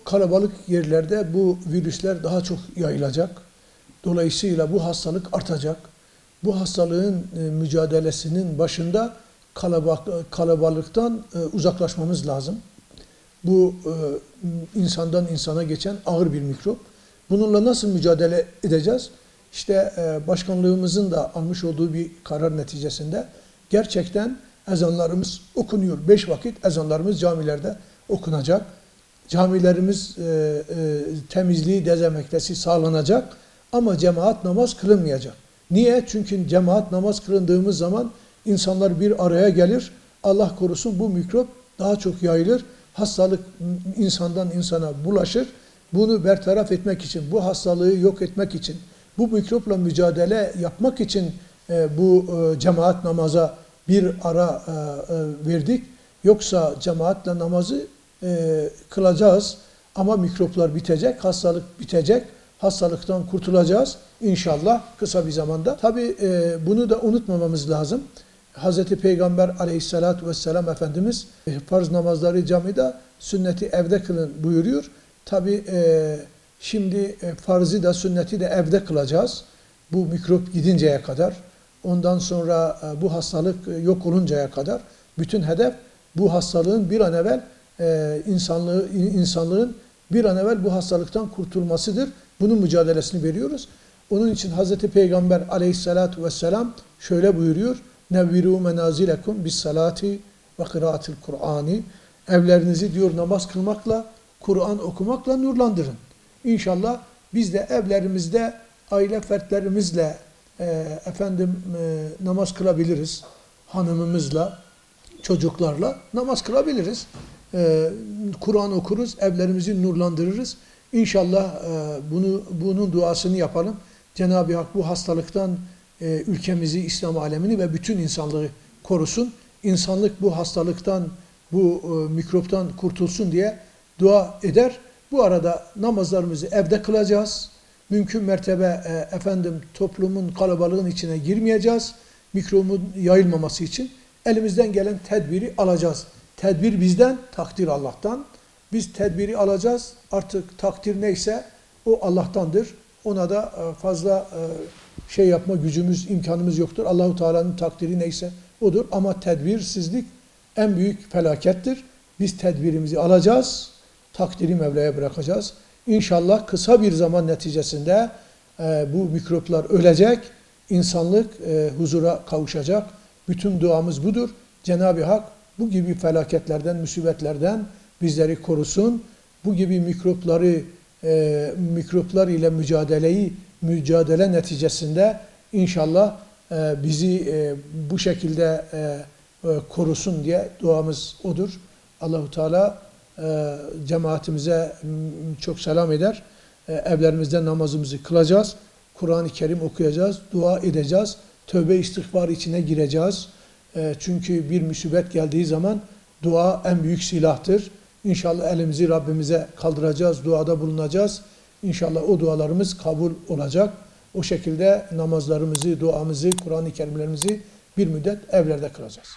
kalabalık yerlerde bu virüsler daha çok yayılacak. Dolayısıyla bu hastalık artacak. Bu hastalığın mücadelesinin başında kalabalıktan uzaklaşmamız lazım. Bu insandan insana geçen ağır bir mikrop. Bununla nasıl mücadele edeceğiz? İşte başkanlığımızın da almış olduğu bir karar neticesinde gerçekten ezanlarımız okunuyor. 5 vakit ezanlarımız camilerde okunacak. Camilerimiz temizliği, dezenfektesi sağlanacak ama cemaat namaz kılınmayacak. Niye? Çünkü cemaat namaz kılındığımız zaman insanlar bir araya gelir. Allah korusun bu mikrop daha çok yayılır. Hastalık insandan insana bulaşır. Bunu bertaraf etmek için, bu hastalığı yok etmek için, bu mikropla mücadele yapmak için bu cemaat namaza bir ara verdik. Yoksa cemaatle namazı kılacağız ama mikroplar bitecek, hastalık bitecek, hastalıktan kurtulacağız inşallah kısa bir zamanda. Tabii bunu da unutmamamız lazım. Hz. Peygamber aleyhissalatu vesselam Efendimiz farz namazları camide, sünneti evde kılın buyuruyor. Tabii şimdi farzı da sünneti de evde kılacağız. Bu mikrop gidinceye kadar, ondan sonra bu hastalık yok oluncaya kadar bütün hedef bu hastalığın bir an evvel insanlığın bir an evvel bu hastalıktan kurtulmasıdır. Bunun mücadelesini veriyoruz. Onun için Hz. Peygamber aleyhissalatu vesselam şöyle buyuruyor. Nevviru menazilekum bis salati ve kıraatil Kur'ani. Evlerinizi diyor namaz kılmakla, Kur'an okumakla nurlandırın. İnşallah biz de evlerimizde aile fertlerimizle namaz kılabiliriz. Hanımımızla, çocuklarla namaz kılabiliriz. Kur'an okuruz, evlerimizi nurlandırırız. İnşallah bunun duasını yapalım. Cenab-ı Hak bu hastalıktan ülkemizi, İslam alemini ve bütün insanlığı korusun. İnsanlık bu hastalıktan, bu mikroptan kurtulsun diye dua eder. Bu arada namazlarımızı evde kılacağız. Mümkün mertebe toplumun kalabalığın içine girmeyeceğiz. Mikrobun yayılmaması için elimizden gelen tedbiri alacağız. Tedbir bizden, takdir Allah'tan. Biz tedbiri alacağız. Artık takdir neyse o Allah'tandır. Ona da fazla şey yapma gücümüz, imkanımız yoktur. Allahu Teala'nın takdiri neyse odur. Ama tedbirsizlik en büyük felakettir. Biz tedbirimizi alacağız. Takdiri Mevla'ya bırakacağız. İnşallah kısa bir zaman neticesinde bu mikroplar ölecek. İnsanlık huzura kavuşacak. Bütün duamız budur. Cenab-ı Hak bu gibi felaketlerden, musibetlerden bizleri korusun. Bu gibi mikroplar ile mücadele neticesinde inşallah bizi bu şekilde korusun diye duamız odur. Allahu Teala cemaatimize çok selam eder. Evlerimizde namazımızı kılacağız. Kur'an-ı Kerim okuyacağız, dua edeceğiz. Tövbe istiğfar içine gireceğiz. Çünkü bir musibet geldiği zaman dua en büyük silahtır. İnşallah elimizi Rabbimize kaldıracağız, duada bulunacağız. İnşallah o dualarımız kabul olacak. O şekilde namazlarımızı, duamızı, Kur'an-ı Kerimlerimizi bir müddet evlerde kılacağız.